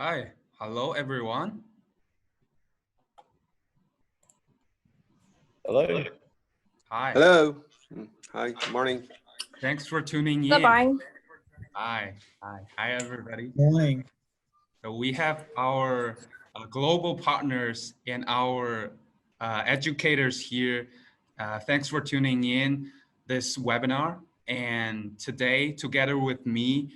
Hi, hello everyone. Hello. Hi, Hello. Hi, good morning. thanks for tuning Bye in. bye. Hi everybody. Morning. So we have our global partners and our educators here. Thanks for tuning in this webinar. And today, together with me,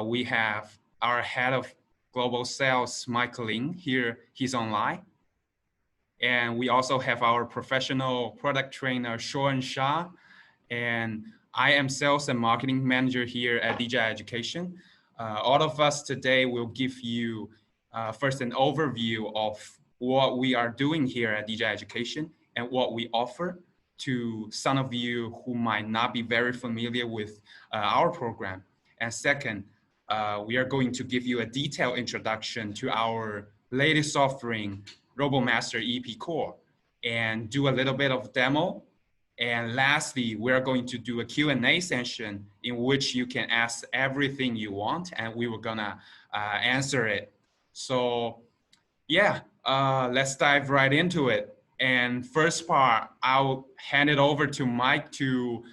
we have our head of global sales, Mike Ling, here. He's online. And we also have our professional product trainer, Sean Shah. And I am sales and marketing manager here at DJI Education. All of us today will give you first an overview of what we are doing here at DJI Education and what we offer to some of you who might not be very familiar with our program. And second, we are going to give you a detailed introduction to our latest offering, RoboMaster EP Core, and do a little bit of demo. And lastly, we're going to do a Q&A session in which you can ask everything you want, and we were gonna answer it. So yeah, let's dive right into it. And first part, I'll hand it over to Mike to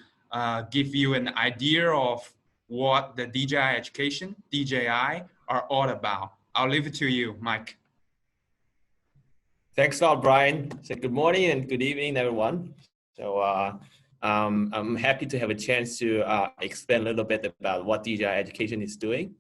give you an idea of what the DJI Education, DJI, are all about. I'll leave it to you, Mike. Thanks a lot, Brian. So good morning and good evening, everyone. So I'm happy to have a chance to explain a little bit about what DJI Education is doing.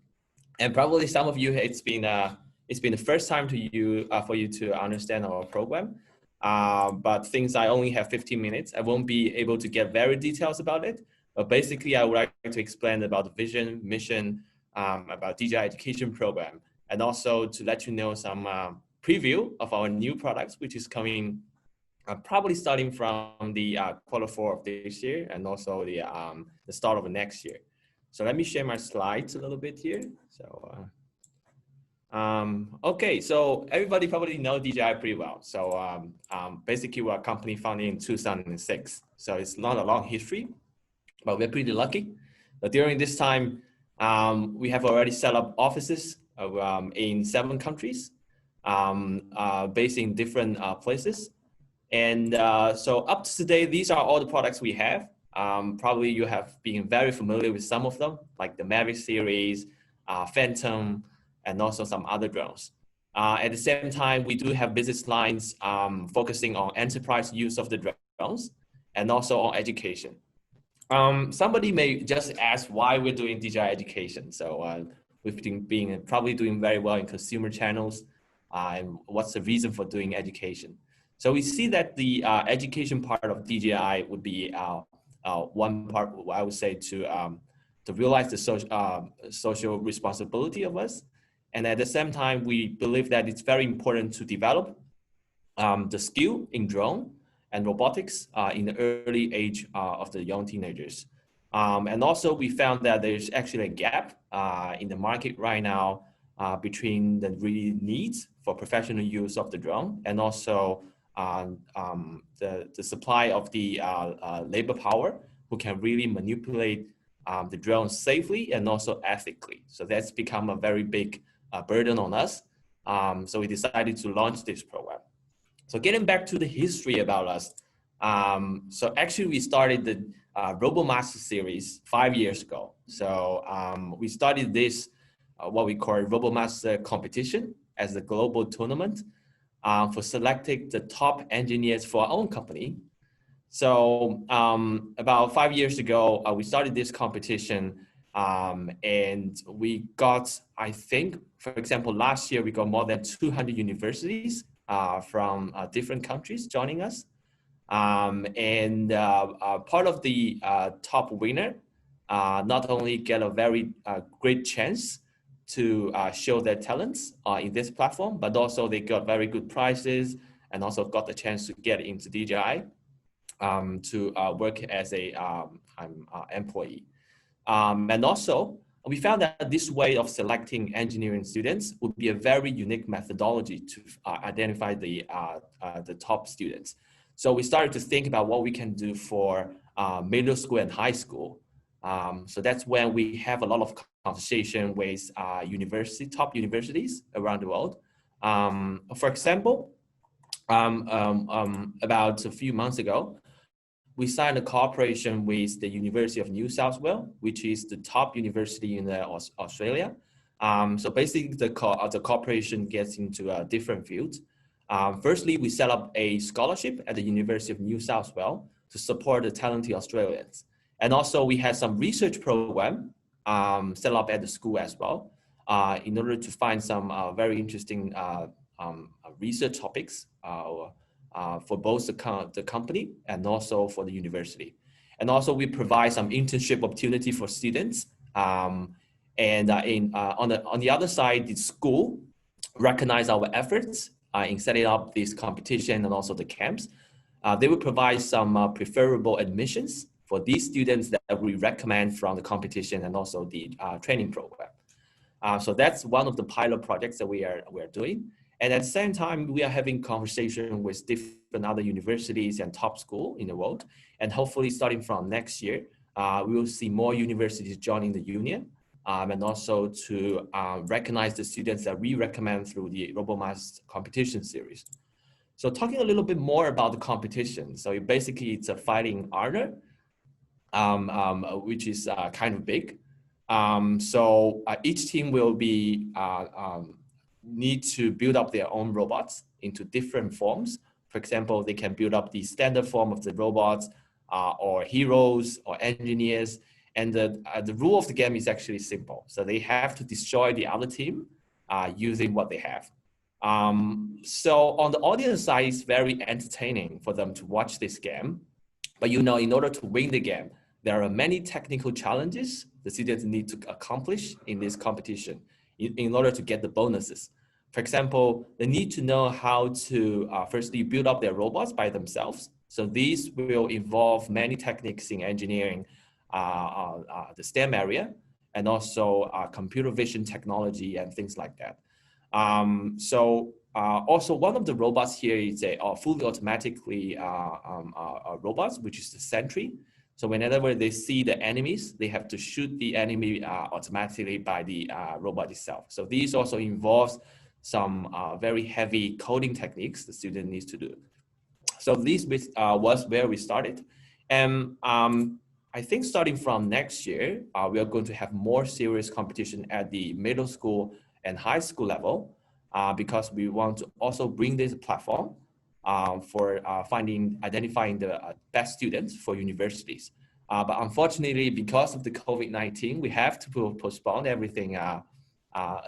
And probably some of you, it's been the first time to you for you to understand our program. But since I only have 15 minutes, I won't be able to get very details about it. But basically, I would like to explain about the vision, mission, about DJI Education program, and also to let you know some preview of our new products, which is coming probably starting from the Q4 of this year and also the start of the next year. So let me share my slides a little bit here. So, okay, so everybody probably know DJI pretty well. So basically we're a company founded in 2006. So it's not a long history, but we're pretty lucky. But during this time, we have already set up offices in 7 countries, based in different places. And so up to today, these are all the products we have. Probably you have been very familiar with some of them, like the Mavic series, Phantom, and also some other drones. At the same time, we do have business lines focusing on enterprise use of the drones and also on education. Somebody may just ask why we're doing DJI Education. So we've been probably doing very well in consumer channels. And what's the reason for doing education? So we see that the education part of DJI would be one part, I would say, to realize the social responsibility of us. And at the same time, we believe that it's very important to develop the skill in drone and robotics in the early age of the young teenagers. And also we found that there's actually a gap in the market right now between the really needs for professional use of the drone and also the supply of the labor power who can really manipulate the drone safely and also ethically. So that's become a very big burden on us. So we decided to launch this program. So getting back to the history about us. So actually we started the RoboMaster series 5 years ago. So we started this, what we call RoboMaster competition as a global tournament for selecting the top engineers for our own company. So about 5 years ago, we started this competition and we got, I think, for example, last year we got more than 200 universities from different countries joining us. And part of the top winner not only get a very great chance to show their talents in this platform, but also they got very good prizes and also got the chance to get into DJI to work as a employee. And also, we found that this way of selecting engineering students would be a very unique methodology to identify the top students. So we started to think about what we can do for middle school and high school So that's when we have a lot of conversation with top universities around the world. For example, about a few months ago, we signed a cooperation with the University of New South Wales, which is the top university in Australia. So basically, the cooperation gets into different fields. Firstly, we set up a scholarship at the University of New South Wales to support the talented Australians. And also, we had some research program set up at the school as well in order to find some very interesting research topics for both the company and also for the university. And also we provide some internship opportunity for students. On the other side, the school recognize our efforts in setting up this competition and also the camps. They will provide some preferable admissions for these students that we recommend from the competition and also the training program. So that's one of the pilot projects that we are doing. And at the same time, we are having conversation with different other universities and top schools in the world. And hopefully starting from next year, we will see more universities joining the union and also to recognize the students that we recommend through the RoboMaster competition series. So talking a little bit more about the competition. So basically it's a fighting armor, which is kind of big. So each team will be need to build up their own robots into different forms. For example, they can build up the standard form of the robots or heroes or engineers. And the rule of the game is actually simple. So they have to destroy the other team using what they have. So on the audience side, it's very entertaining for them to watch this game. But in order to win the game, there are many technical challenges the students need to accomplish in this competition in order to get the bonuses. For example, they need to know how to firstly build up their robots by themselves. So these will involve many techniques in engineering, the STEM area, and also computer vision technology and things like that. Also one of the robots here is a fully automatically robots, which is the sentry. So whenever they see the enemies, they have to shoot the enemy automatically by the robot itself. So these also involves some very heavy coding techniques the student needs to do. So this was where we started. And I think starting from next year, we are going to have more serious competition at the middle school and high school level because we want to also bring this platform for identifying the best students for universities. But unfortunately, because of the COVID-19, we have to postpone everything a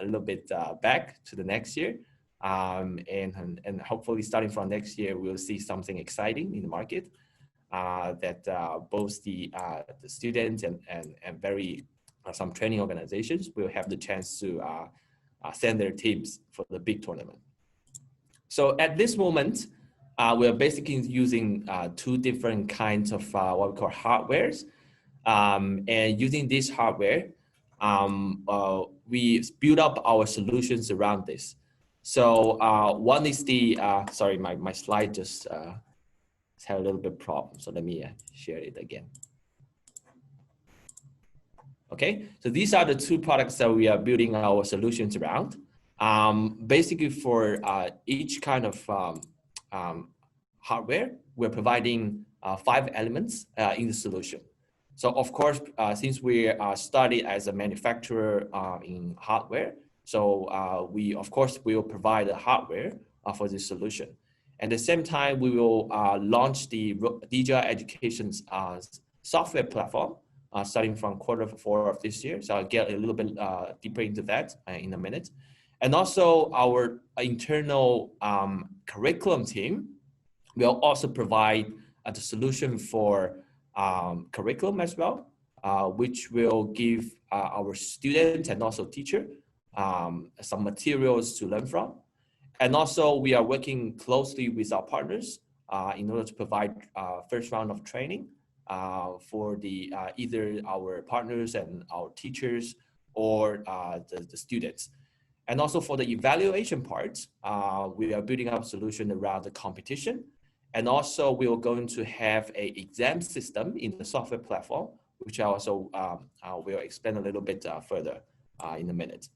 little bit back to the next year. And hopefully starting from next year, we'll see something exciting in the market that both the students and some training organizations will have the chance to send their teams for the big tournament. So at this moment, we're basically using two different kinds of what we call hardwares. And using this hardware, we build up our solutions around this. So one is the, sorry, my slide just had a little bit problem. So let me share it again. Okay, so these are the two products that we are building our solutions around. Basically for each kind of hardware, we're providing 5 elements in the solution. So of course, since we started as a manufacturer in hardware, so we of course will provide the hardware for this solution. At the same time, we will launch the DJI Education's software platform starting from Q4 of this year. So I'll get a little bit deeper into that in a minute. And also our internal curriculum team will also provide the solution for curriculum as well, which will give our students and also teacher some materials to learn from. And also we are working closely with our partners in order to provide first round of training for the either our partners and our teachers or the students. And also for the evaluation part, we are building up a solution around the competition. And also we are going to have an exam system in the software platform which I also will explain a little bit further in a minute.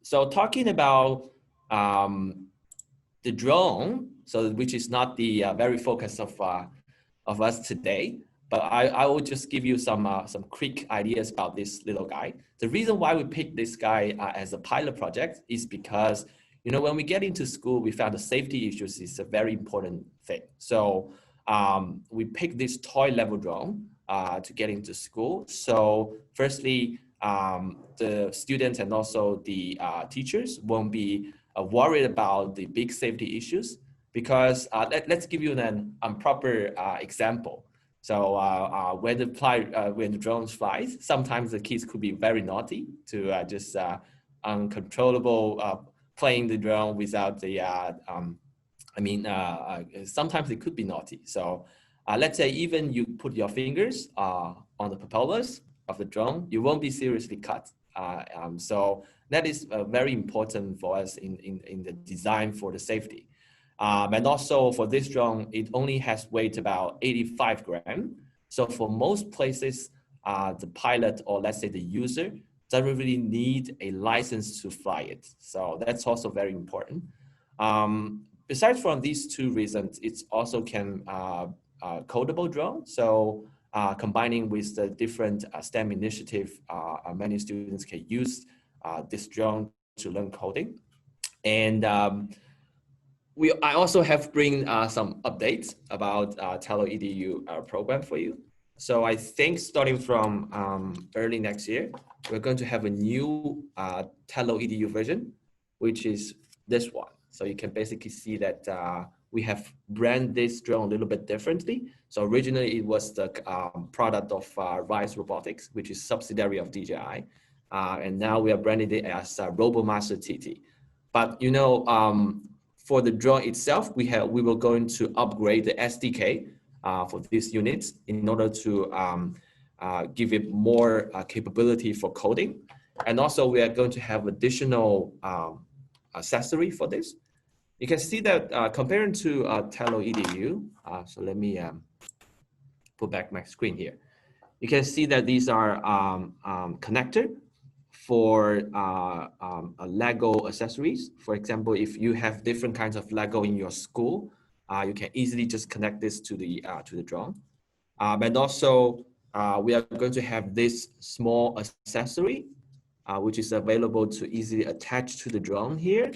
So talking about the drone, so which is not the very focus of us today, but I will just give you some quick ideas about this little guy. The reason why we picked this guy as a pilot project is because, you know, when we get into school, we found the safety issues is a very important thing. So we picked this toy level drone to get into school. So firstly, the students and also the teachers won't be worried about the big safety issues, because let's give you an improper example. So when the drone flies, sometimes the kids could be very naughty to just uncontrollable playing the drone without the sometimes it could be naughty. So let's say even you put your fingers on the propellers of the drone, you won't be seriously cut. So that is very important for us in the design for the safety. And also for this drone, it only has weight about 85 grams. So for most places, the pilot, or let's say the user, doesn't really need a license to fly it. So that's also very important. Besides from these two reasons, it's also can codable drone. So combining with the different STEM initiative, many students can use this drone to learn coding. And I also have bring some updates about Tello EDU program for you. So I think starting from early next year, we're going to have a new Tello EDU version, which is this one. So you can basically see that we have branded this drone a little bit differently. So originally it was the product of Rise Robotics, which is subsidiary of DJI. And now we are branding it as RoboMaster TT. But you know, for the drone itself, we were going to upgrade the SDK for these units in order to give it more capability for coding. And also we are going to have additional accessory for this. You can see that comparing to Tello EDU, so let me put back my screen here. You can see that these are connector for Lego accessories. For example, if you have different kinds of Lego in your school, you can easily just connect this to the drone. And also, we are going to have this small accessory, which is available to easily attach to the drone here.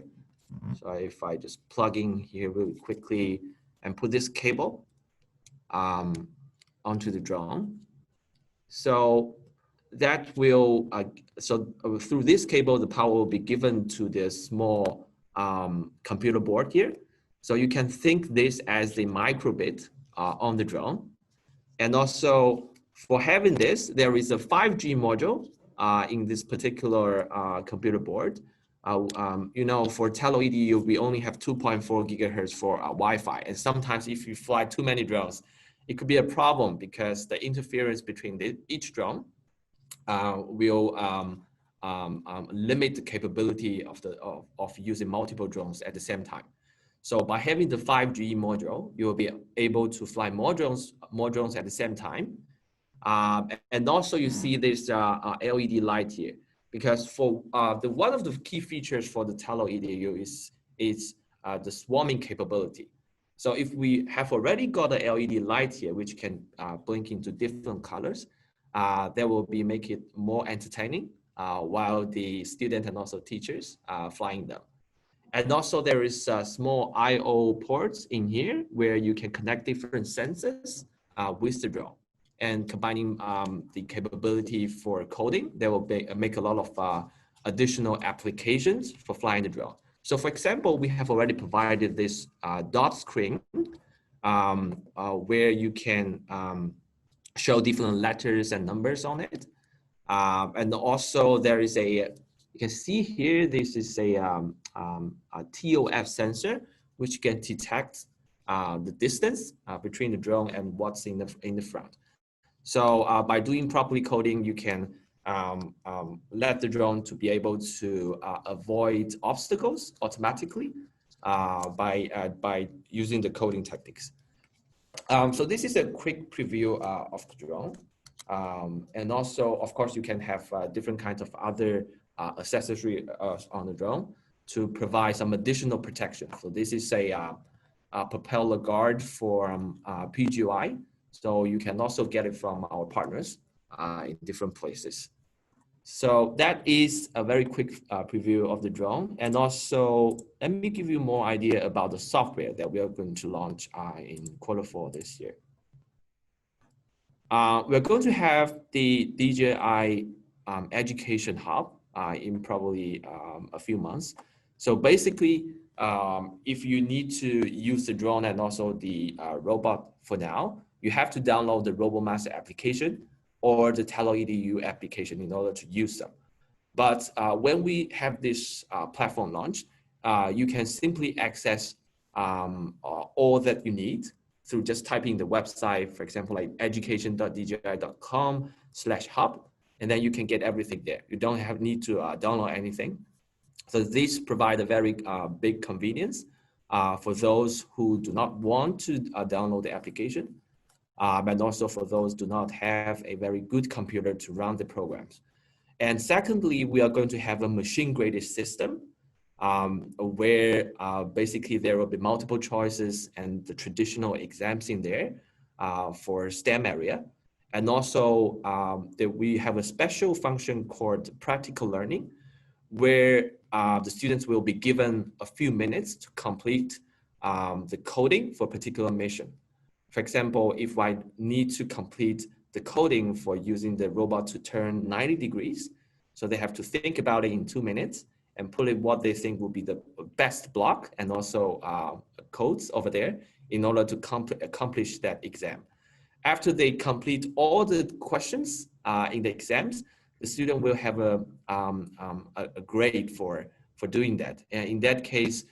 So if I just plug in here really quickly and put this cable onto the drone. So that will, through this cable, the power will be given to this small computer board here. So you can think this as the microbit on the drone. And also for having this, there is a 5G module in this particular computer board. You know, for Tello EDU, we only have 2.4 gigahertz for Wi-Fi. And sometimes if you fly too many drones, it could be a problem because the interference between each drone will limit the capability of using multiple drones at the same time. So by having the 5G module, you will be able to fly more drones at the same time. And also you see this LED light here, because for one of the key features for the Tello EDU is the swarming capability. So if we have already got a LED light here, which can blink into different colors, that will make it more entertaining while the student and also teachers are flying them. And also there is small I/O ports in here where you can connect different sensors with the drone. And combining the capability for coding, that will make a lot of additional applications for flying the drone. So for example, we have already provided this dot screen where you can show different letters and numbers on it. And also there is you can see here, this is a TOF sensor, which can detect the distance between the drone and what's in the front. So by doing properly coding, you can let the drone to be able to avoid obstacles automatically by using the coding techniques. So this is a quick preview of the drone. And also, of course, you can have different kinds of other accessory on the drone to provide some additional protection. So this is a propeller guard from PGI. So you can also get it from our partners in different places. So that is a very quick preview of the drone. And also, let me give you more idea about the software that we are going to launch in Q4 this year. We're going to have the DJI Education Hub in probably a few months. So basically, if you need to use the drone and also the robot for now, you have to download the RoboMaster application or the TeleEDU application in order to use them. But when we have this platform launched, you can simply access all that you need through just typing the website, for example, like education.dji.com/hub, and then you can get everything there. You don't need to download anything. So this provides a very big convenience for those who do not want to download the application, and also for those who do not have a very good computer to run the programs. And secondly, we are going to have a machine-graded system where basically there will be multiple choices and the traditional exams in there for STEM area. And also that we have a special function called practical learning, where the students will be given a few minutes to complete the coding for a particular mission. For example, if I need to complete the coding for using the robot to turn 90 degrees, so they have to think about it in 2 minutes and put in what they think will be the best block and also codes over there in order to accomplish that exam. After they complete all the questions in the exams, the student will have a grade for doing that. And in that case,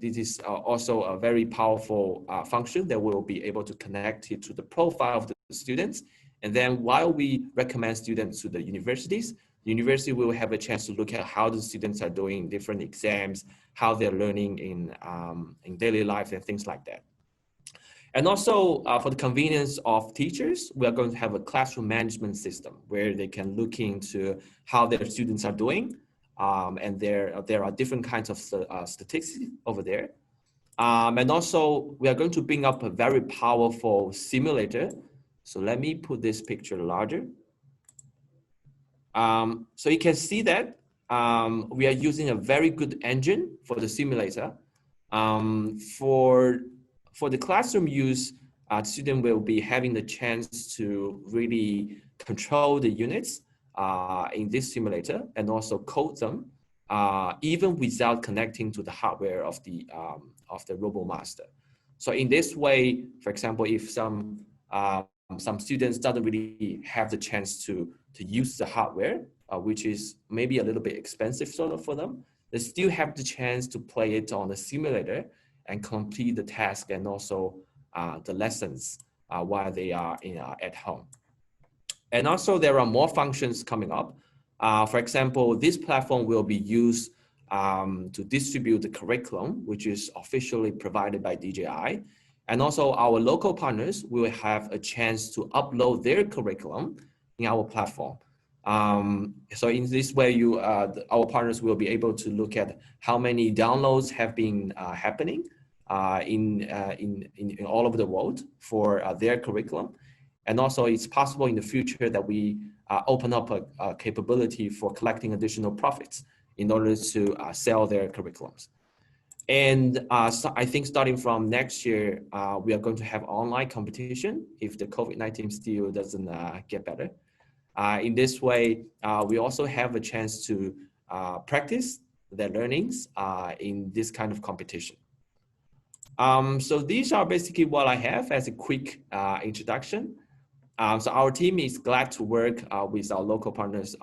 this is also a very powerful function that will be able to connect it to the profile of the students. And then while we recommend students to the universities, the university will have a chance to look at how the students are doing in different exams, how they're learning in daily life and things like that. And also for the convenience of teachers, we are going to have a classroom management system where they can look into how their students are doing. And there are different kinds of statistics over there. And also we are going to bring up a very powerful simulator. So let me put this picture larger. So you can see that we are using a very good engine for the simulator. For the classroom use, student will be having the chance to really control the units in this simulator and also code them, even without connecting to the hardware of the RoboMaster. So in this way, for example, if some students doesn't really have the chance to use the hardware, which is maybe a little bit expensive sort of for them, they still have the chance to play it on the simulator and complete the task and also the lessons while they are at home. And also there are more functions coming up. For example, this platform will be used to distribute the curriculum, which is officially provided by DJI. And also our local partners will have a chance to upload their curriculum in our platform. So in this way, our partners will be able to look at how many downloads have been happening in all over the world for their curriculum. And also it's possible in the future that we open up a capability for collecting additional profits in order to sell their curriculums. And so I think starting from next year, we are going to have online competition if the COVID-19 still doesn't get better. In this way, we also have a chance to practice their learnings in this kind of competition. So these are basically what I have as a quick introduction. So our team is glad to work with our local partners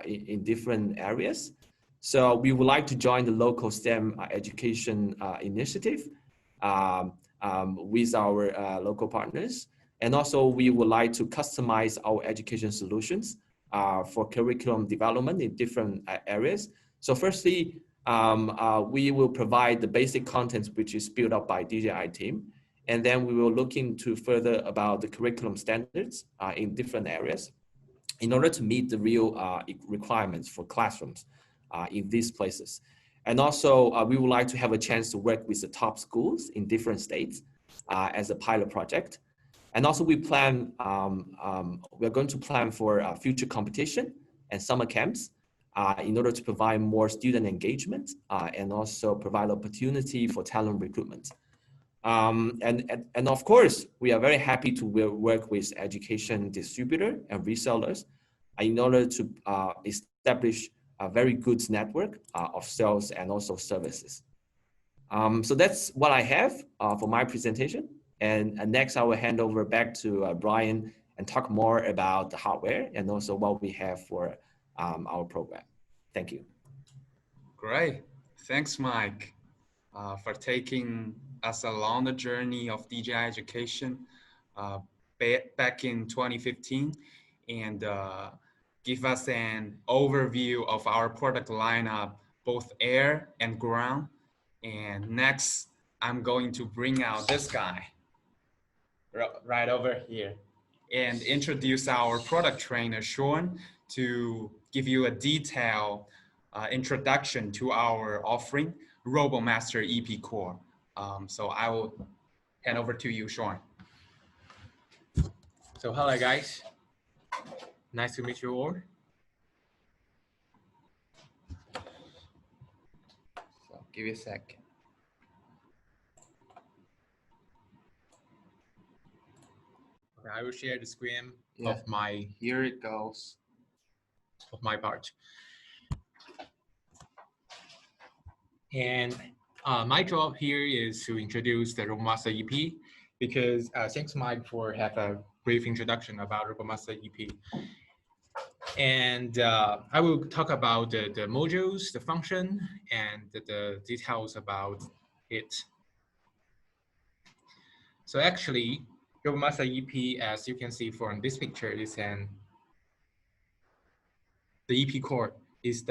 in different areas. So we would like to join the local STEM education initiative with our local partners. And also we would like to customize our education solutions for curriculum development in different areas. So firstly, we will provide the basic content which is built up by DJI team. And then we will look into further about the curriculum standards in different areas in order to meet the real requirements for classrooms in these places. And also, we would like to have a chance to work with the top schools in different states as a pilot project. And also we plan, we're going to plan for future competition and summer camps in order to provide more student engagement and also provide opportunity for talent recruitment. And of course, we are very happy to work with education distributor and resellers in order to establish a very good network of sales and also services. So that's what I have for my presentation. And next, I will hand over back to Brian and talk more about the hardware and also what we have for our program. Thank you. Great. Thanks, Mike, for taking us along the journey of DJI education back in 2015 and give us an overview of our product lineup, both air and ground. And next, I'm going to bring out this guy right over here and introduce our product trainer, Sean, to give you a detailed introduction to our offering, RoboMaster EP Core. So I will hand over to you, Sean. So hello guys, nice to meet you all. So give you a sec. Okay, I will share the screen Yeah. of my Here it goes. part. And my job here is to introduce the RoboMaster EP because thanks Mike for have a brief introduction about RoboMaster EP. And I will talk about the modules, the function, and the details about it. So actually, RoboMaster EP, as you can see from this picture, is the EP core is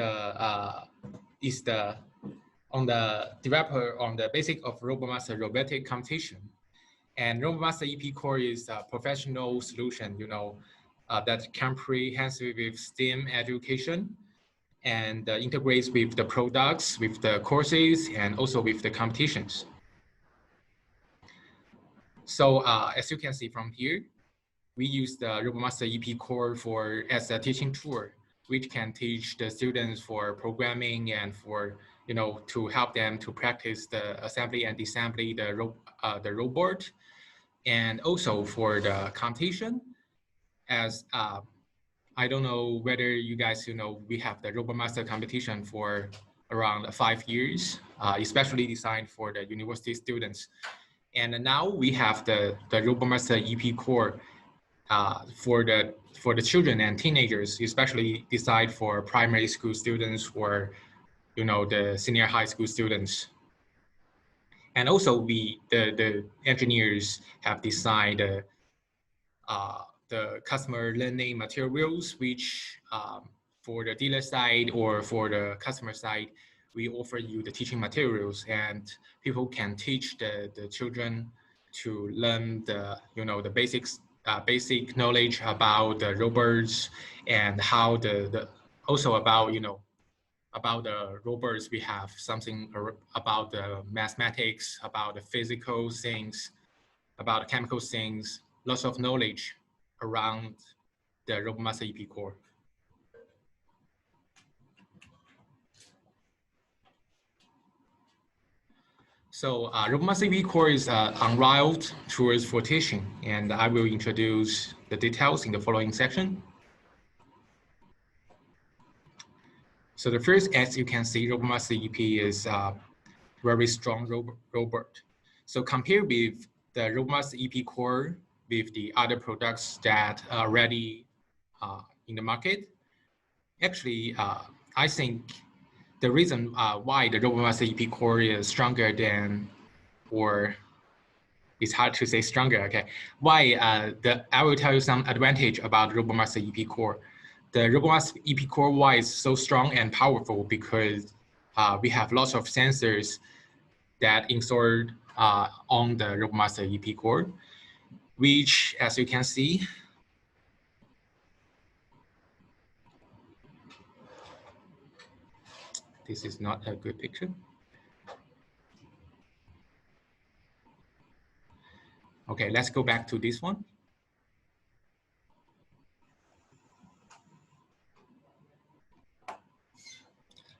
on the developer on the basic of RoboMaster robotic competition. And RoboMaster EP core is a professional solution, that comprehensive with STEM education and integrates with the products, with the courses, and also with the competitions. So as you can see from here, we use the RoboMaster EP core as a teaching tool, which can teach the students for programming and for to help them to practice the assembly and disassembly the robot, and also for the competition. As I don't know whether you guys we have the RoboMaster competition for around 5 years, especially designed for the university students. And now we have the RoboMaster EP core for the children and teenagers, especially designed for primary school students or the senior high school students. And also the engineers have designed the customer learning materials, which for the dealer side or for the customer side, we offer you the teaching materials, and people can teach the children to learn the basic knowledge about the robots and how also about about the robots. We have something about the mathematics, about the physical things, about the chemical things, lots of knowledge around the RoboMaster EP core. So RoboMaster EP core is unrivaled tools for teaching, and I will introduce the details in the following section. So the first, as you can see, RoboMaster EP is a very strong robot. So compared with the RoboMaster EP core with the other products that are already in the market, actually, I think the reason why the RoboMaster EP core is stronger than, or it's hard to say stronger, okay? Why? I will tell you some advantage about RoboMaster EP core. The RoboMaster EP core, why is so strong and powerful? Because we have lots of sensors that installed on the RoboMaster EP core, which, as you can see, this is not a good picture. Okay, let's go back to this one.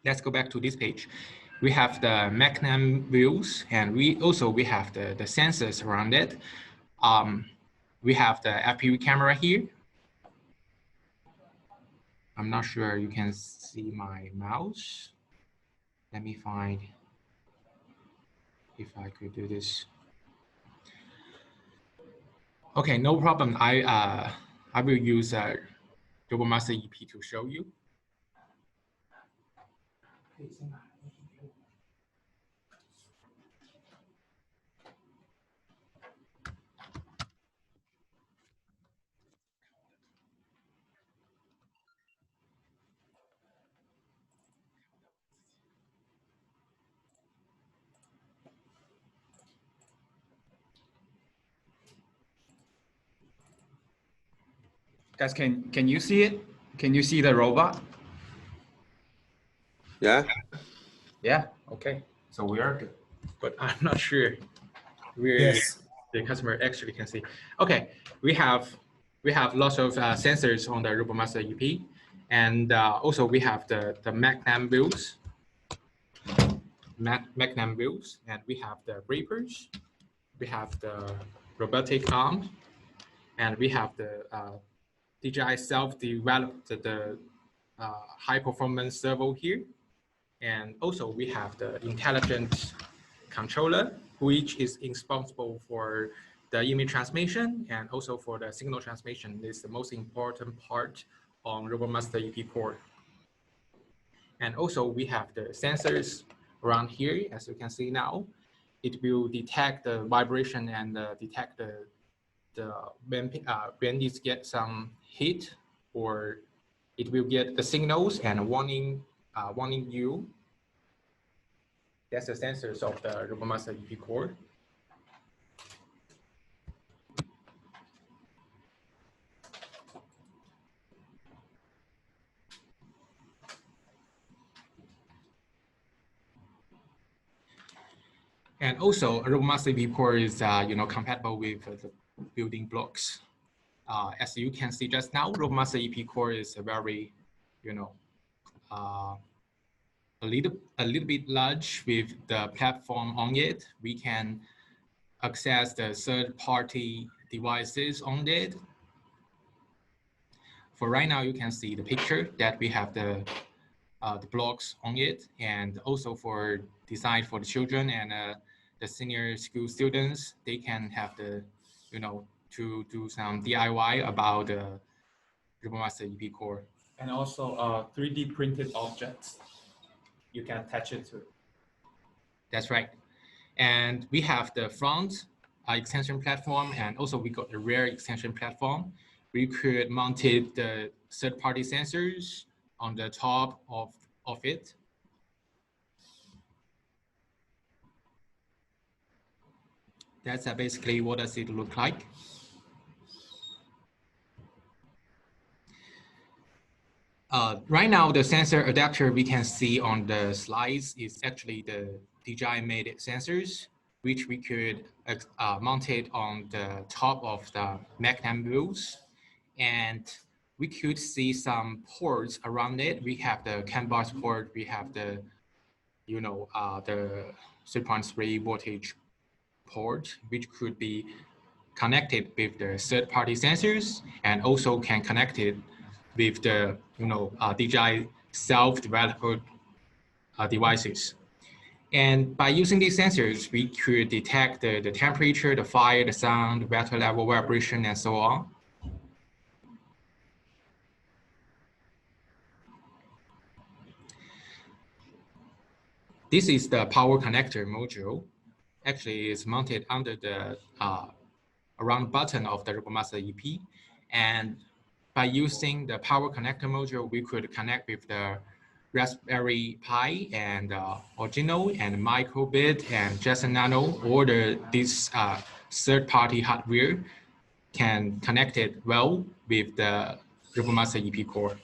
Let's go back to this page. We have the mechanism views, and we have the sensors around it. We have the FPV camera here. I'm not sure you can see my mouse. Let me find if I could do this. Okay, no problem. I will use RoboMaster EP to show you. Guys, can you see it? Can you see the robot? Yeah. Yeah. Okay. So we are good. But I'm not sure where the customer actually can see. Okay, we have lots of sensors on the RoboMaster EP, and also we have the mechanism wheels, and we have the breakers, we have the robotic arm, and we have the DJI self-developed the high performance servo here. And also we have the intelligent controller, which is responsible for the image transmission and also for the signal transmission. This is the most important part on RoboMaster EP core. And also we have the sensors around here, as you can see now. It will detect the vibration and detect when it gets some heat, or it will get the signals and warning you. That's the sensors of the RoboMaster EP core. And also, RoboMaster EP core is compatible with the building blocks. As you can see just now, RoboMaster EP core is a very, a little bit large with the platform on it. We can access the third-party devices on it. For right now, you can see the picture that we have the blocks on it, and also for design for the children and the senior school students, they can have the, to do some DIY about the RoboMaster EP core. And also 3D printed objects. You can attach it to. That's right. And we have the front extension platform, and also we got the rear extension platform. We could mount the third-party sensors on the top of it. That's basically what does it look like. Right now, the sensor adapter we can see on the slides is actually the DJI made sensors, which we could mount it on the top of the mechanism wheels. And we could see some ports around it. We have the CAN bus port, we have the, the 3.3 voltage port, which could be connected with the third-party sensors, and also can connect it with the DJI self-developed devices. And by using these sensors, we could detect the temperature, the fire, the sound, the battery level, vibration, and so on. This is the power connector module. Actually, it's mounted under the around button of the RoboMaster EP. And by using the power connector module, we could connect with the Raspberry Pi and Arduino and Microbit and Jetson Nano, or this third-party hardware can connect it well with the RoboMaster EP core.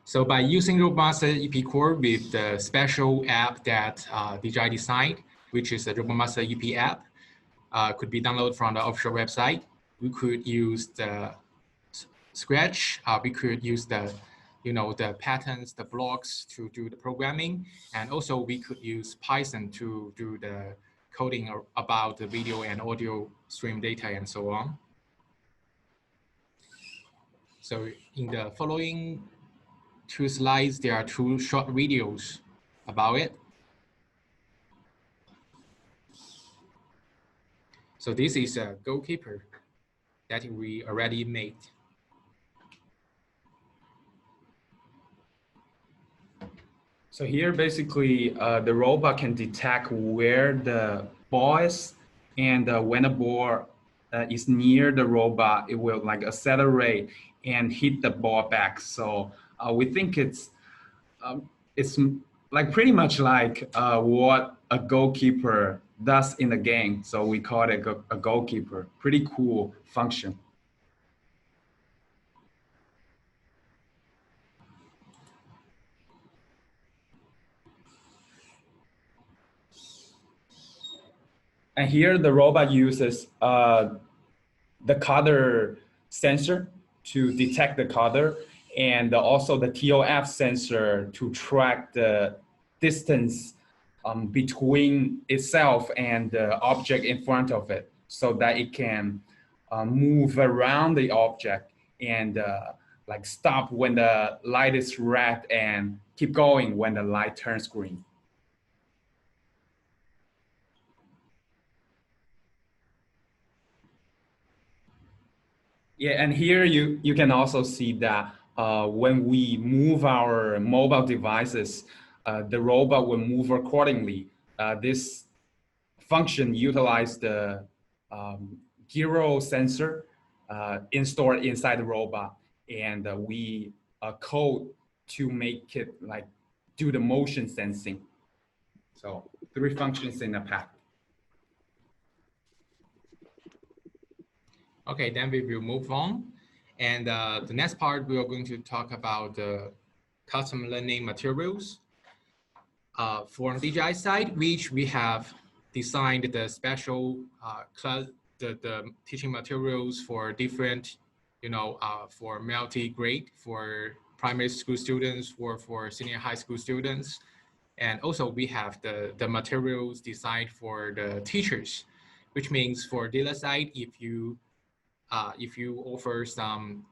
So by using RoboMaster EP core with the special app that DJI designed, which is the RoboMaster EP app, could be downloaded from the official website. We could use the Scratch. We could use the, the patterns, the blocks to do the programming, and also we could use Python to do the coding about the video and audio stream data and so on. So in the following 2 slides, there are 2 short videos about it. So this is a goalkeeper that we already made. So here, basically, the robot can detect where the ball is, and when the ball is near the robot, it will like accelerate and hit the ball back. So we think it's like pretty much like what a goalkeeper does in the game. So we call it a goalkeeper. Pretty cool function. And here the robot uses the color sensor to detect the color, and also the TOF sensor to track the distance between itself and the object in front of it, so that it can move around the object and like stop when the light is red and keep going when the light turns green. Yeah, and here you can also see that when we move our mobile devices, the robot will move accordingly. This function utilizes the gyro sensor installed inside the robot, and we code to make it like do the motion sensing. So 3 functions in a pack. Okay, then we will move on. And the next part, we are going to talk about the custom learning materials. For DJI side, which we have designed the special class, the teaching materials for different, for multi-grade, for primary school students, or for senior high school students. And also we have the materials designed for the teachers, which means for dealer side, if you offer some,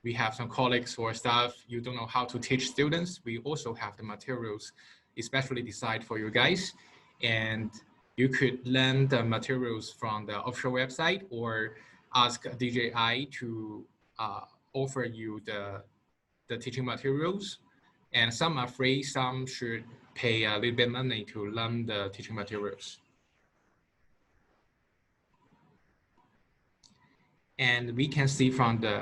we have some colleagues or staff, you don't know how to teach students, we also have the materials especially designed for you guys. And you could learn the materials from the official website or ask DJI to offer you the teaching materials. And some are free, some should pay a little bit money to learn the teaching materials. And we can see from the,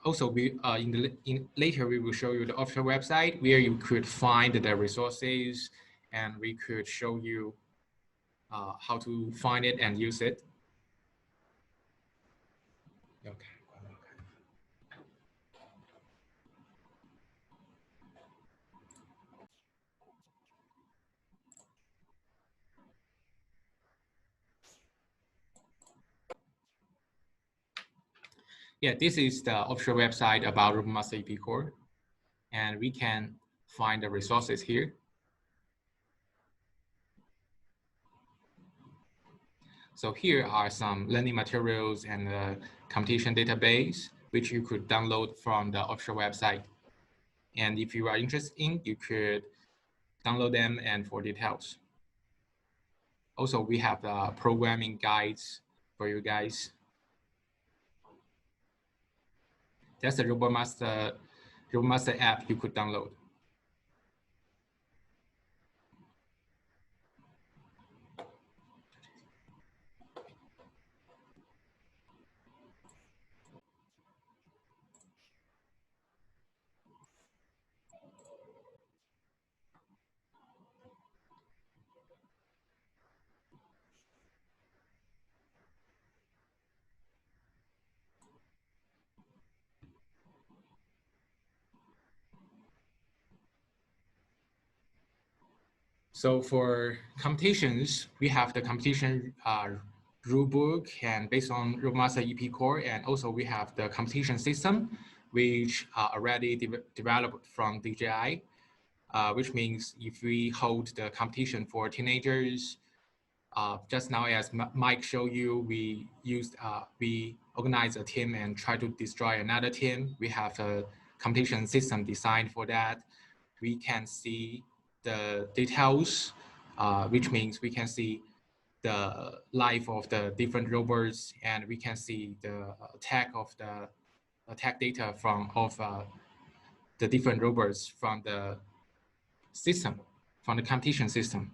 also we later we will show you the official website where you could find the resources, and we could show you how to find it and use it. Okay. Yeah, this is the official website about RoboMaster EP Core, and we can find the resources here. So here are some learning materials and the competition database, which you could download from the official website. And if you are interested in, you could download them and for details. Also, we have the programming guides for you guys. That's the RoboMaster app you could download. So for competitions, we have the competition rulebook and based on RoboMaster EP core, and also we have the competition system, which are already developed from DJI, which means if we hold the competition for teenagers, just now as Mike showed you, we organize a team and try to destroy another team. We have a competition system designed for that. We can see the details, which means we can see the life of the different robots, and we can see the attack data from the different robots from the system, from the competition system.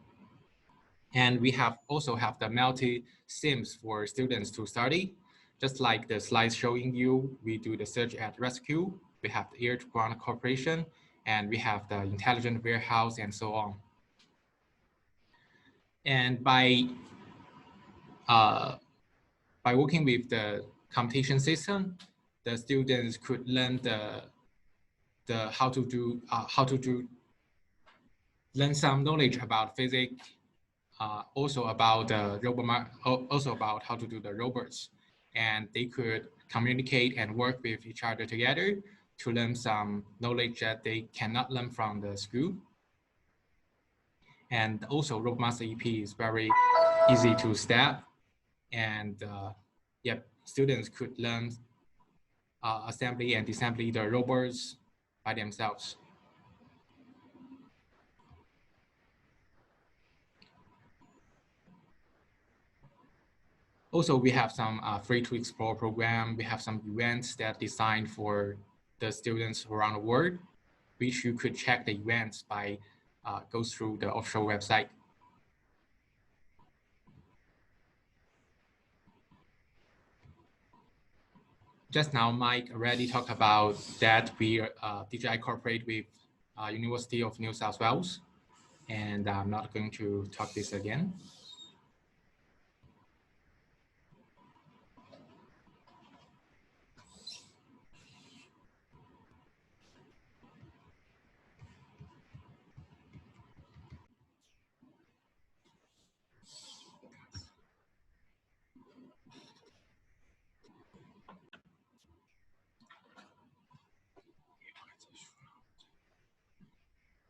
And we also have the multi-sims for students to study. Just like the slides showing you, we do the search and rescue, we have the air-to-ground cooperation, and we have the intelligent warehouse and so on. And by working with the competition system, the students could learn learn some knowledge about physics, also about how to do the robots, and they could communicate and work with each other together to learn some knowledge that they cannot learn from the school. And also RoboMaster EP is very easy to step, and students could learn assembly and disassembly the robots by themselves. Also, we have some free to explore program. We have some events that are designed for the students around the world, which you could check the events by go through the official website. Just now, Mike already talked about that we DJI cooperate with University of New South Wales, and I'm not going to talk this again.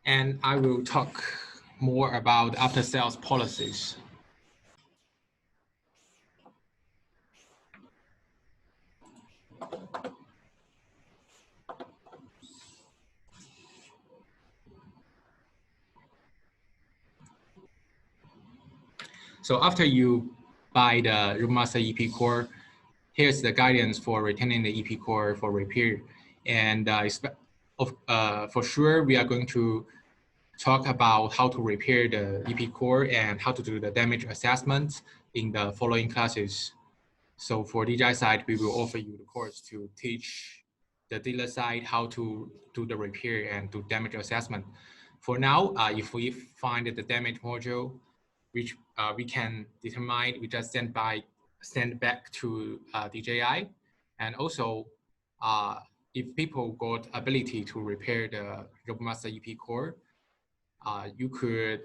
And I will talk more about after-sales policies. So after you buy the RoboMaster EP core, here's the guidance for retaining the EP core for repair. And for sure, we are going to talk about how to repair the EP core and how to do the damage assessment in the following classes. So for DJI side, we will offer you the course to teach the dealer side how to do the repair and do damage assessment. For now, if we find the damage module, which we can determine, we just send back to DJI. And also, if people got ability to repair the RoboMaster EP core, you could,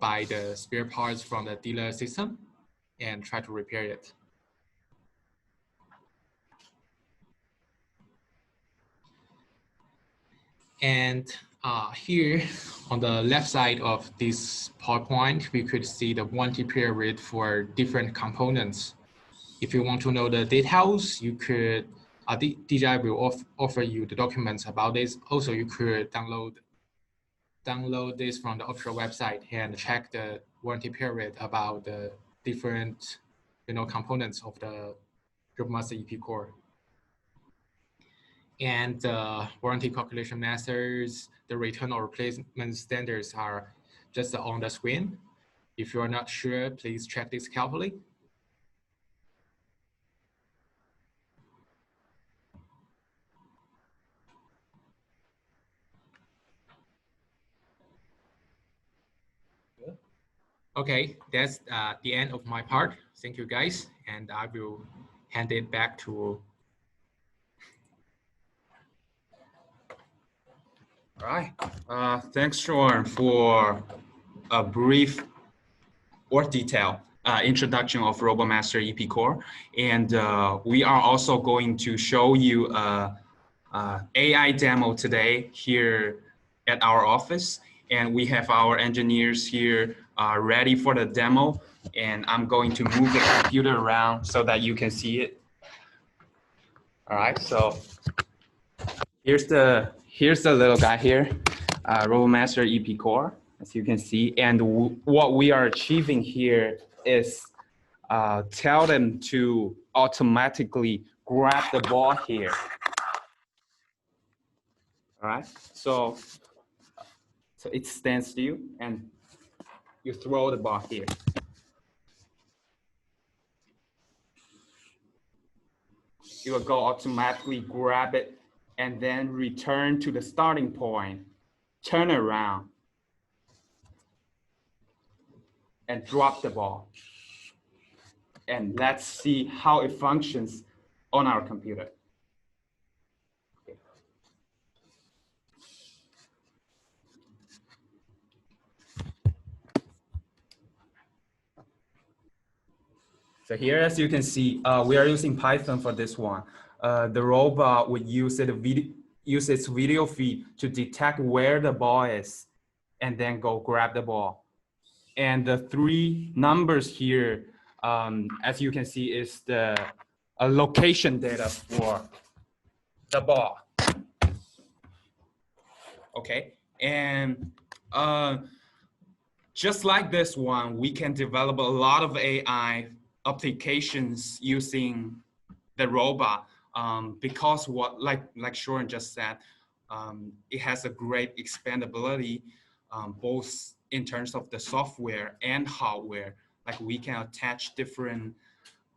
buy the spare parts from the dealer system and try to repair it. And here on the left side of this PowerPoint, we could see the warranty period for different components. If you want to know the details, you could, DJI will offer you the documents about this. Also, you could download this from the official website and check the warranty period about the different, components of the RoboMaster EP core. And warranty calculation methods, the return or replacement standards are just on the screen. If you are not sure, please check this carefully. Okay, that's the end of my part. Thank you guys, and I will hand it back to. All right. Thanks, Sean, for a brief or detailed introduction of RoboMaster EP Core. And we are also going to show you a AI demo today here at our office. And we have our engineers here ready for the demo. And I'm going to move the computer around so that you can see it. All right, so here's the little guy here, RoboMaster EP Core, as you can see. And what we are achieving here is tell them to automatically grab the ball here. All right, so it stands still and you throw the ball here. It will go automatically grab it and then return to the starting point, turn around, and drop the ball. And let's see how it functions on our computer. Okay. So here, as you can see, we are using Python for this one. The robot would use its video feed to detect where the ball is and then go grab the ball. And the three numbers here, as you can see, is the location data for the ball. Okay, and just like this one, we can develop a lot of AI applications using the robot because like Shoren just said, it has a great expandability both in terms of the software and hardware. Like we can attach different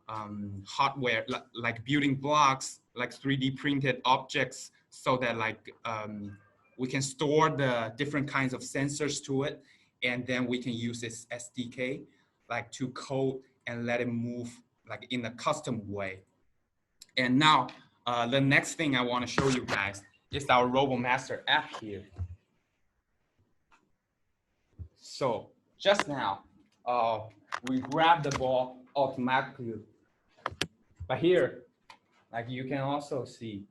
hardware like building blocks, like 3D printed objects, so that like we can store the different kinds of sensors to it, and then we can use this SDK like to code and let it move like in a custom way. And now the next thing I want to show you guys is our RoboMaster app here. So just now, we grab the ball automatically. But here, like you can also see,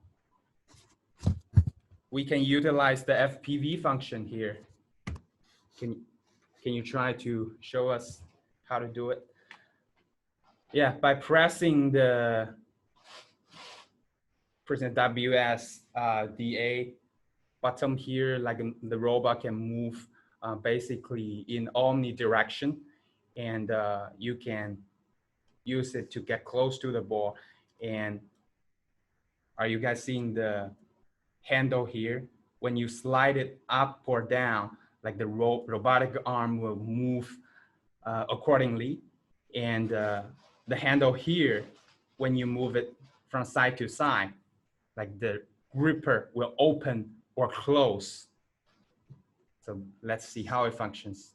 we can utilize the FPV function here. Can you try to show us how to do it? Yeah, by pressing the WSDA button here, like the robot can move basically in omnidirection, and you can use it to get close to the ball. And are you guys seeing the handle here? When you slide it up or down, like the robotic arm will move accordingly. And the handle here, when you move it from side to side, like the gripper will open or close. So let's see how it functions.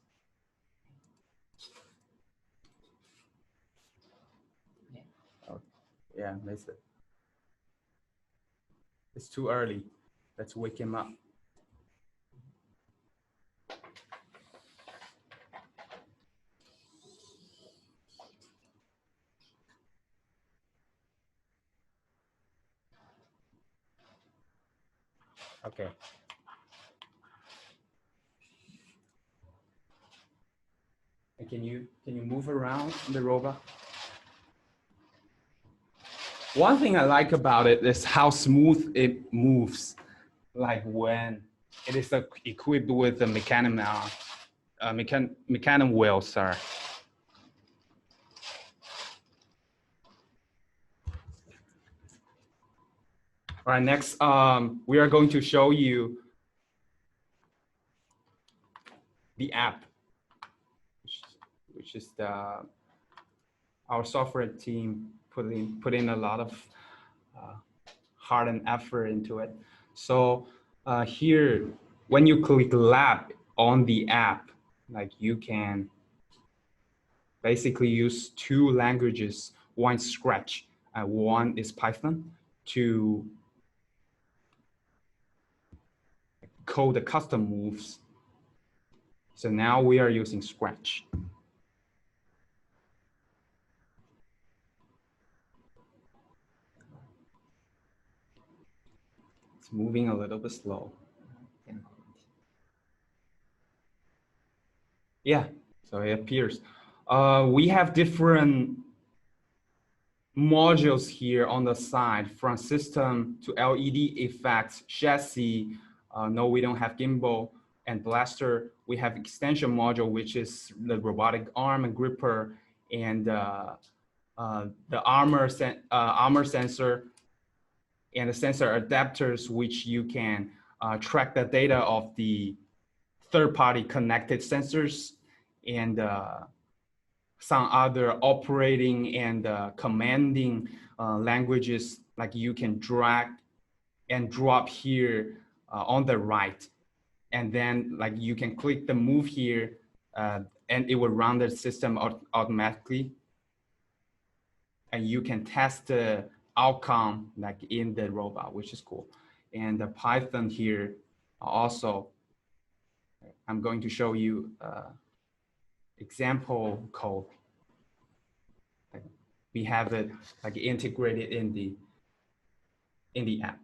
Oh, yeah, missed it. It's too early. Let's wake him up. Okay. And can you move around the robot? One thing I like about it is how smooth it moves. Like when it is equipped with the mechanical wheels, sorry. All right, next, we are going to show you the app, which is our software team put in a lot of heart and effort into it. So here, when you click lab on the app, like you can basically use two languages, one is Scratch and one is Python, to code the custom moves. So now we are using Scratch. It's moving a little bit slow. Yeah, so it appears. We have different modules here on the side, from system to LED effects, chassis. No, we don't have gimbal and blaster. We have extension module, which is the robotic arm and gripper, and the armor sensor, and the sensor adapters, which you can track the data of the third-party connected sensors, and some other operating and commanding languages, like you can drag and drop here on the right. And then like you can click the move here and it will run the system automatically. And you can test the outcome like in the robot, which is cool. And the Python here also, I'm going to show you example code. We have it like integrated in the app.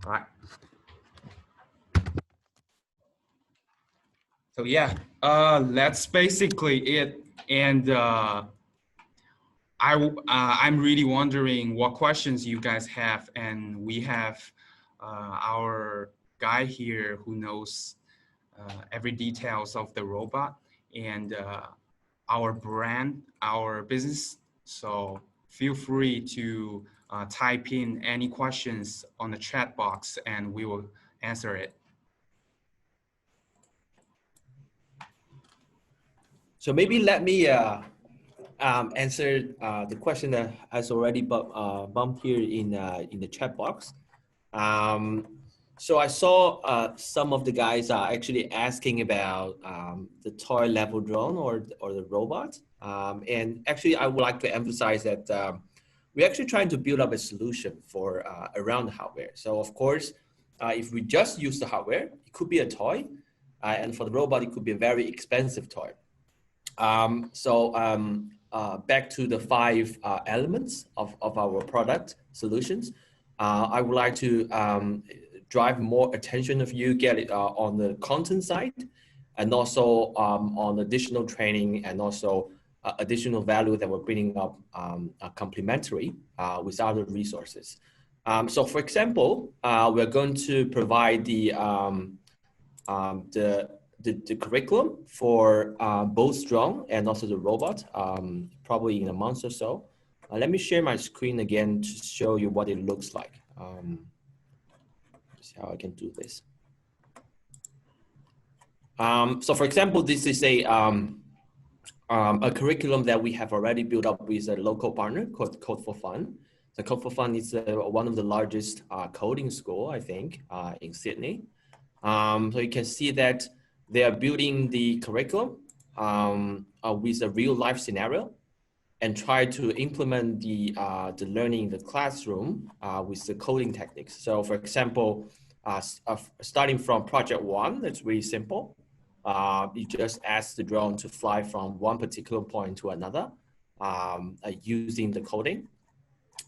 All right. So yeah, that's basically it. And I'm really wondering what questions you guys have, and we have our guy here who knows every details of the robot and our brand, our business. So feel free to type in any questions on the chat box and we will answer it. So maybe let me answer the question that has already bumped here in the chat box. So I saw some of the guys are actually asking about the toy level drone or the robot. And actually, I would like to emphasize that we're actually trying to build up a solution for around the hardware. So of course, if we just use the hardware, it could be a toy. And for the robot, it could be a very expensive toy. Back to the 5 elements of our product solutions, I would like to drive more attention of you, get it on the content side, and also on additional training and also additional value that we're bringing up complementary with other resources. So for example, we're going to provide the curriculum for both drone and also the robot, probably in a month or so. Let me share my screen again to show you what it looks like. See how I can do this. So for example, this is a curriculum that we have already built up with a local partner called Code for Fun. The Code for Fun is one of the largest coding school, I think, in Sydney. So you can see that they are building the curriculum with a real life scenario and try to implement the learning in the classroom with the coding techniques. So for example, starting from project 1, that's really simple. You just ask the drone to fly from one particular point to another using the coding.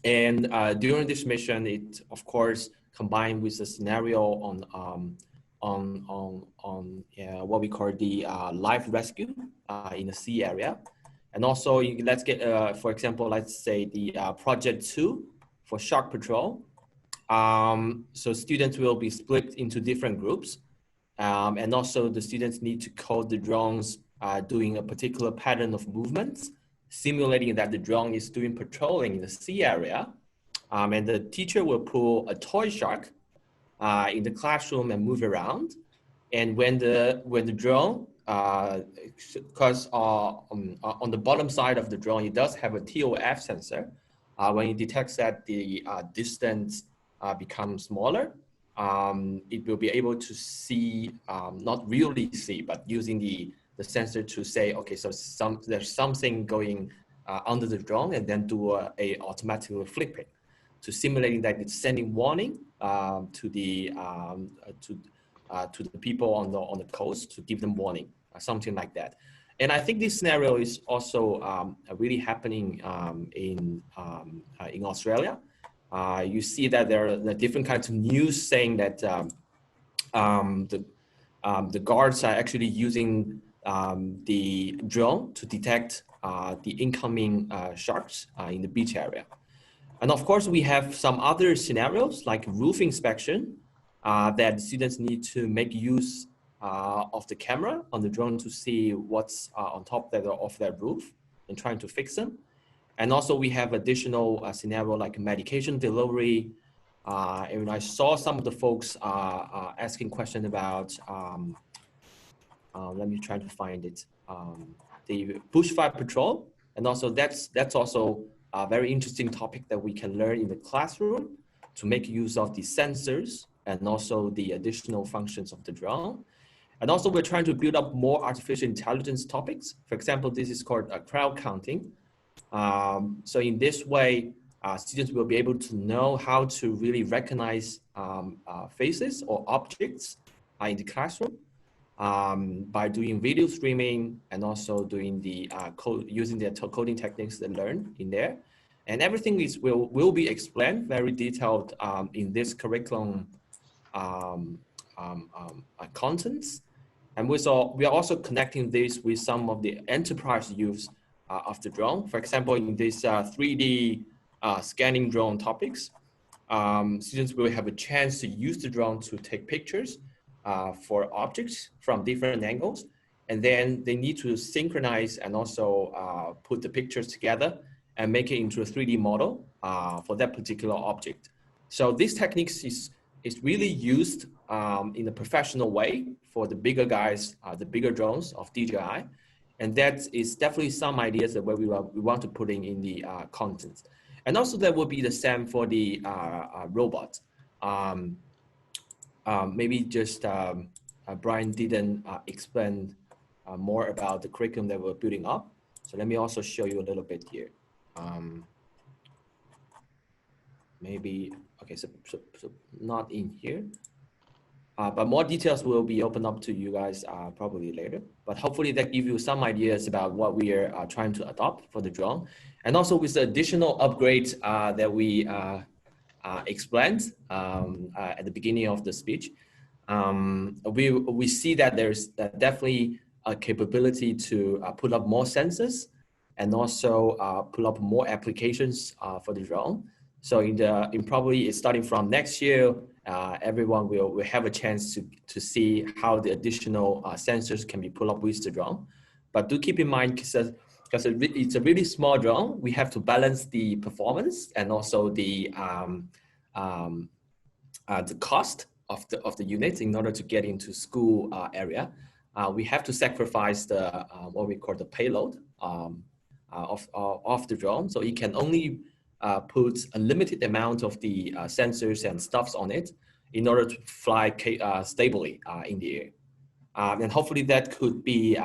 And during this mission, it of course combined with a scenario on what we call the life rescue in the sea area. And also let's get, for example, let's say the project 2 for shark patrol. So students will be split into different groups. And also the students need to code the drones doing a particular pattern of movements, simulating that the drone is doing patrolling in the sea area. And the teacher will pull a toy shark in the classroom and move around. And when the drone, because on the bottom side of the drone, it does have a TOF sensor. When it detects that the distance becomes smaller, it will be able to see, not really see, but using the sensor to say, okay, so there's something going under the drone, and then do a automatic flipping to simulating that it's sending warning to the people on the coast to give them warning, something like that. And I think this scenario is also really happening in Australia. You see that there are different kinds of news saying that the guards are actually using the drone to detect the incoming sharks in the beach area. And of course, we have some other scenarios like roof inspection that students need to make use of the camera on the drone to see what's on top of their roof and trying to fix them. And also we have additional scenario like medication delivery. And I saw some of the folks asking questions about, let me try to find it, the bushfire patrol. And also that's also a very interesting topic that we can learn in the classroom to make use of the sensors and also the additional functions of the drone. And also we're trying to build up more artificial intelligence topics. For example, this is called crowd counting. So in this way, students will be able to know how to really recognize faces or objects in the classroom by doing video streaming and also doing the using the coding techniques they learn in there. And everything will be explained very detailed in this curriculum contents. And we are also connecting this with some of the enterprise use of the drone. For example, in this 3D scanning drone topics, students will have a chance to use the drone to take pictures for objects from different angles. And then they need to synchronize and also put the pictures together and make it into a 3D model for that particular object. So this technique is really used in a professional way for the bigger guys, the bigger drones of DJI. And that is definitely some ideas that we want to put in the content. And also that will be the same for the robot. Maybe just Brian didn't explain more about the curriculum that we're building up. So let me also show you a little bit here. Maybe, okay, so not in here. But more details will be opened up to you guys probably later. But hopefully that gives you some ideas about what we are trying to adopt for the drone. And also with the additional upgrades that we explained at the beginning of the speech, we see that there's definitely a capability to put up more sensors and also put up more applications for the drone. So in probably starting from next year, everyone will have a chance to see how the additional sensors can be put up with the drone. But do keep in mind, because it's a really small drone, we have to balance the performance and also the cost of the units in order to get into school area. We have to sacrifice the what we call the payload of the drone, so it can only put a limited amount of the sensors and stuffs on it in order to fly stably in the air. And hopefully that could be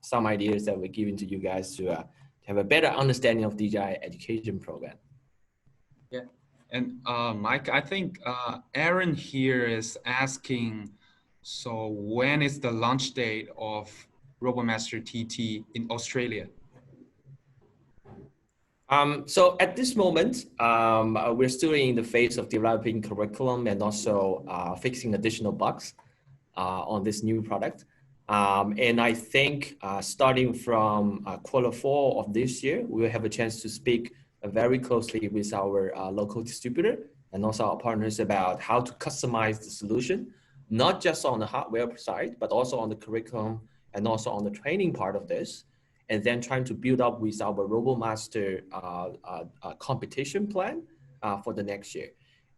some ideas that we're giving to you guys to have a better understanding of DJI education program. Yeah, and Mike, I think Aaron here is asking, so when is the launch date of RoboMaster TT in Australia? So at this moment, we're still in the phase of developing curriculum and also fixing additional bugs on this new product. And I think starting from Q4 of this year, we'll have a chance to speak very closely with our local distributor and also our partners about how to customize the solution, not just on the hardware side, but also on the curriculum and also on the training part of this. And then trying to build up with our RoboMaster competition plan for the next year.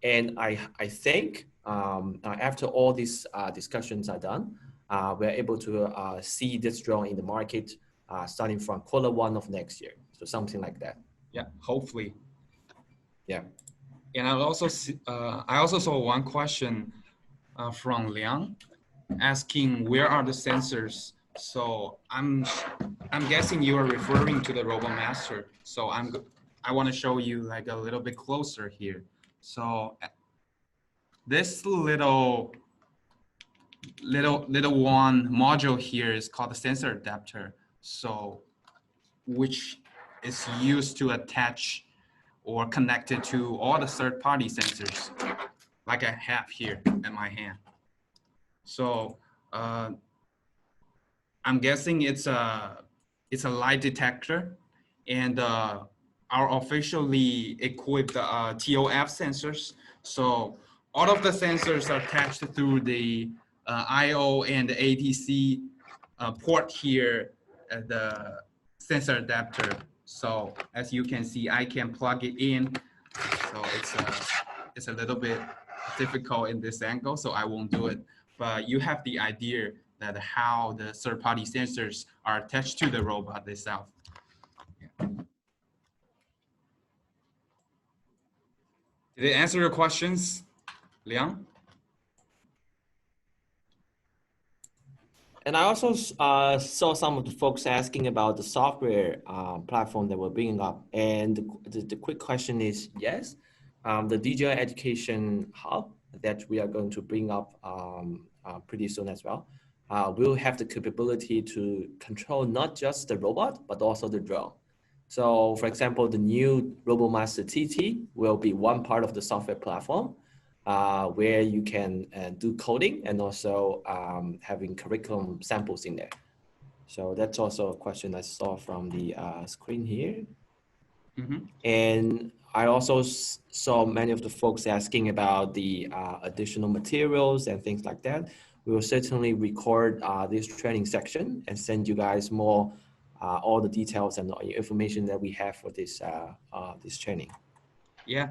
And I think after all these discussions are done, we're able to see this drone in the market starting from Q1 of next year. So something like that. Yeah, hopefully. Yeah. And I also saw one question from Liang asking where are the sensors. So I'm guessing you are referring to the RoboMaster. So I want to show you like a little bit closer here. So this little one module here is called the sensor adapter. So, which is used to attach or connected to all the third-party sensors, like I have here in my hand. So I'm guessing it's a light detector, and our officially equipped TOF sensors. So all of the sensors are attached through the I/O and the ATC port here at the sensor adapter. So as you can see, I can plug it in. So it's a little bit difficult in this angle, so I won't do it. But you have the idea that how the third-party sensors are attached to the robot itself. Yeah. Did it answer your questions, Liang? And I also saw some of the folks asking about the software platform that we're bringing up. And the quick question is, yes, the DJI Education Hub that we are going to bring up pretty soon as well, will have the capability to control not just the robot, but also the drone. So for example, the new RoboMaster TT will be one part of the software platform where you can do coding and also having curriculum samples in there. So that's also a question I saw from the screen here. Mm-hmm. And I also saw many of the folks asking about the additional materials and things like that. We will certainly record this training section and send you guys more all the details and information that we have for this this training. Yeah.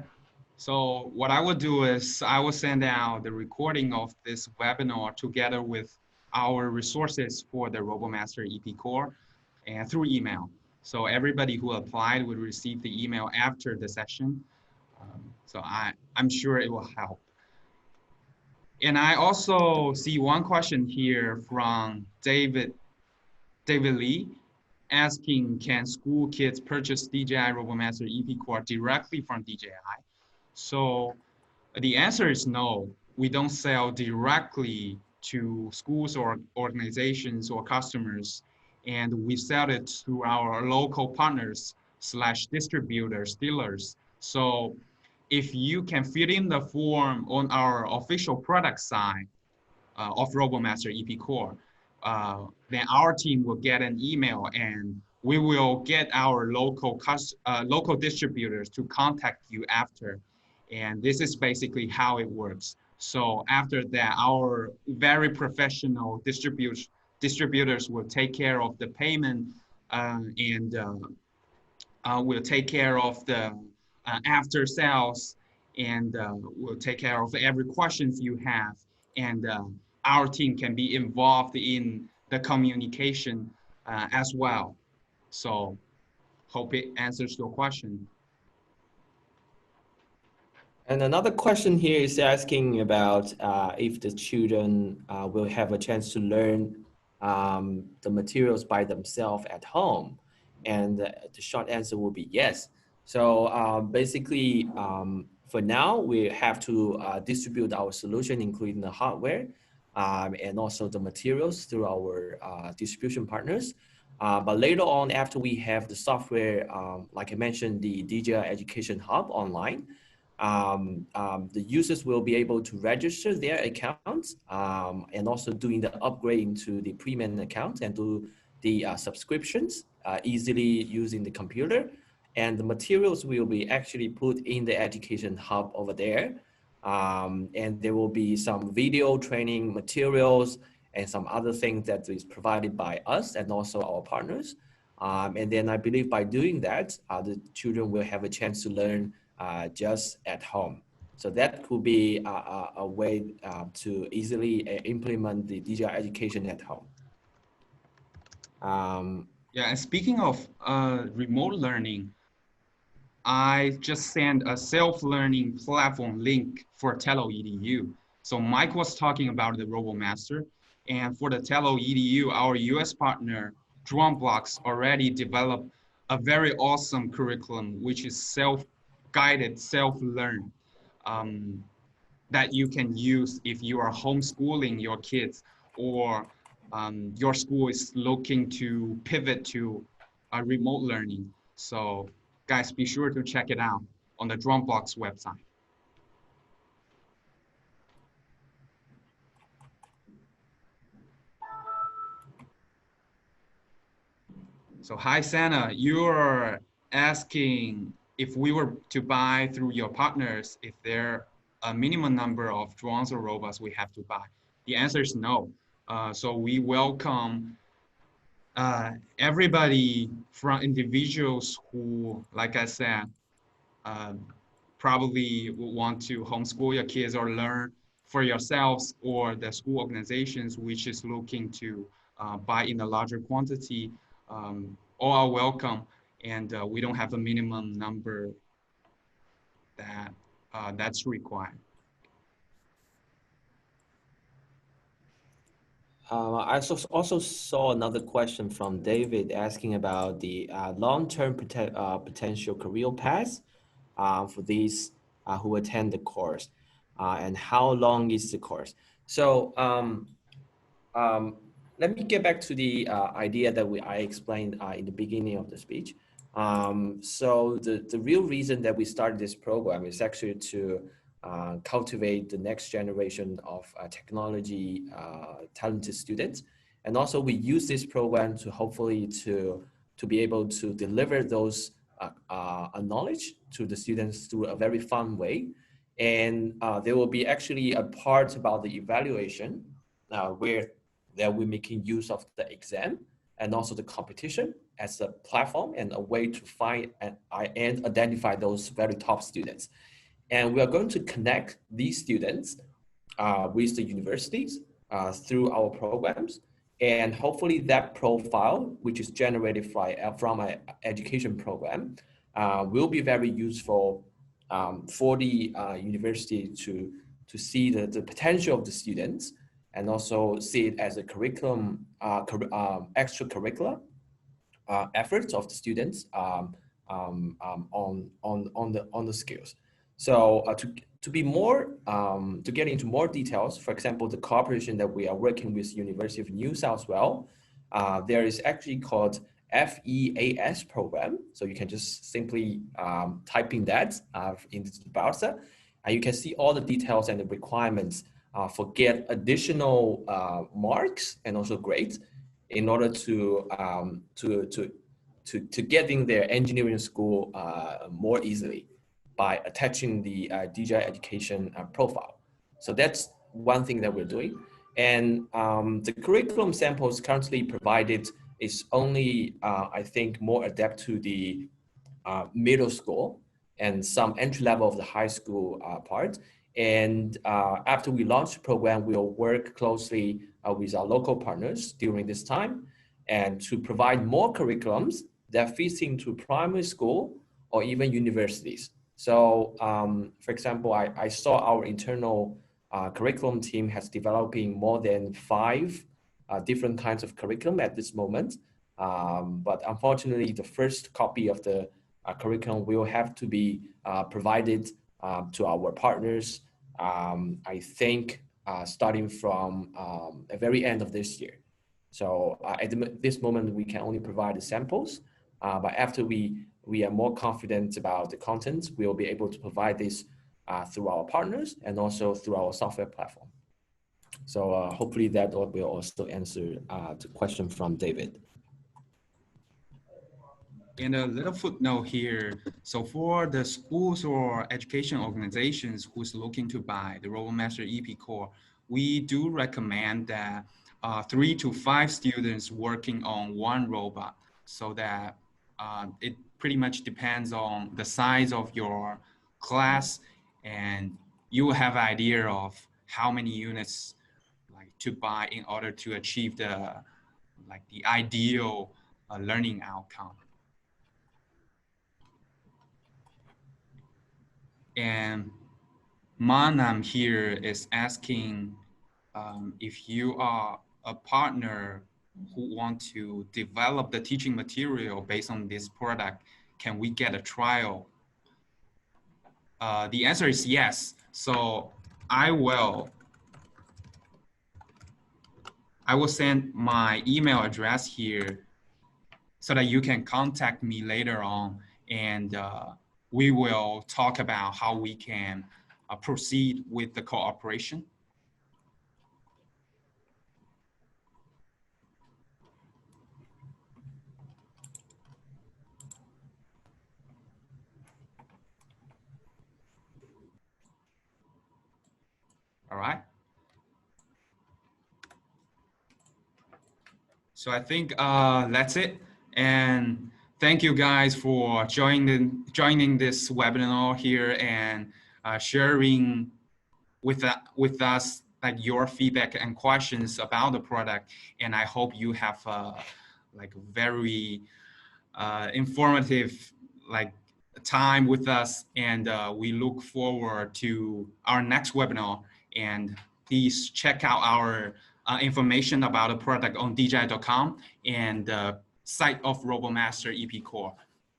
So what I would do is I will send out the recording of this webinar together with our resources for the RoboMaster EP Core and through email. So everybody who applied would receive the email after the session. So I'm sure it will help. And I also see one question here from David Lee asking, can school kids purchase DJI RoboMaster EP Core directly from DJI? So the answer is no. We don't sell directly to schools or organizations or customers, and we sell it to our local partners / distributors, dealers. So if you can fill in the form on our official product side of RoboMaster EP Core, then our team will get an email and we will get our local distributors to contact you after. And this is basically how it works. So after that, our very professional distributors will take care of the payment and will take care of the after sales, and will take care of every questions you have. And our team can be involved in the communication as well. So hope it answers your question. And another question here is asking about if the children will have a chance to learn the materials by themselves at home. And the short answer will be yes. So basically, for now, we have to distribute our solution, including the hardware and also the materials through our distribution partners. But later on, after we have the software, like I mentioned, the DJI Education Hub online, the users will be able to register their accounts and also doing the upgrading to the premium account and do the subscriptions easily using the computer. And the materials will be actually put in the education hub over there. And there will be some video training materials and some other things that is provided by us and also our partners. And then I believe by doing that, the children will have a chance to learn just at home. So that could be a way to easily implement the DJI education at home. Yeah, and speaking of remote learning, I just sent a self-learning platform link for Tello EDU. So Mike was talking about the RoboMaster, and for the Tello EDU, our US partner, DroneBlocks, already developed a very awesome curriculum, which is self-guided, self-learned. that you can use if you are homeschooling your kids, or your school is looking to pivot to remote learning. So guys, be sure to check it out on the Dropbox website. So hi, Santa, you're asking if we were to buy through your partners, if there a minimum number of drones or robots we have to buy. The answer is no. So we welcome everybody, from individuals who, like I said, probably want to homeschool your kids or learn for yourselves, or the school organizations which is looking to buy in a larger quantity. All are welcome, and we don't have a minimum number that's required. I also saw another question from David asking about the long-term potential career paths for these who attend the course, and how long is the course. So let me get back to the idea that I explained in the beginning of the speech. So the real reason that we started this program is actually to cultivate the next generation of technology talented students. And also we use this program to hopefully to be able to deliver those knowledge to the students through a very fun way. And there will be actually a part about the evaluation where that we're making use of the exam and also the competition as a platform and a way to find and identify those very top students. And we are going to connect these students with the universities through our programs. And hopefully that profile, which is generated from an education program, will be very useful for the university to see the potential of the students, and also see it as a curriculum, extracurricular efforts of the students on the skills. So to be more, to get into more details, for example, the cooperation that we are working with University of New South Wales, there is actually called FEAS program. So you can just simply type in that into the browser, and you can see all the details and the requirements for get additional marks and also grades in order to get in their engineering school more easily by attaching the DJI education profile. So that's one thing that we're doing. And the curriculum samples currently provided is only, I think, more adept to the middle school and some entry level of the high school part. And after we launch the program, we'll work closely with our local partners during this time and to provide more curriculums that fits into primary school or even universities. So for example, I saw our internal curriculum team has developing more than 5 different kinds of curriculum at this moment. But unfortunately, the first copy of the curriculum will have to be provided to our partners, I think, starting from the very end of this year. So at this moment, we can only provide the samples, but after we are more confident about the content, we will be able to provide this through our partners and also through our software platform. So hopefully that will also answer the question from David. And a little footnote here. So for the schools or education organizations who's looking to buy the RoboMaster EP Core, we do recommend that 3 to 5 students working on one robot, so that it pretty much depends on the size of your class, and you will have an idea of how many units to buy in order to achieve the ideal learning outcome. And Manam here is asking if you are a partner who want to develop the teaching material based on this product, can we get a trial? The answer is yes. So I will send my email address here so that you can contact me later on, and we will talk about how we can proceed with the cooperation. All right. So I think that's it. And thank you guys for joining this webinar here and sharing with us like your feedback and questions about the product. And I hope you have like very informative like time with us. And we look forward to our next webinar. And please check out our information about the product on DJI.com and the site of RoboMaster EP Core.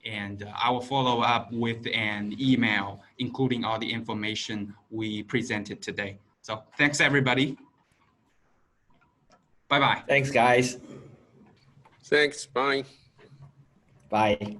And I will follow up with an email, including all the information we presented today. So thanks, everybody. Bye-bye. Thanks, guys. Thanks. Bye. Bye.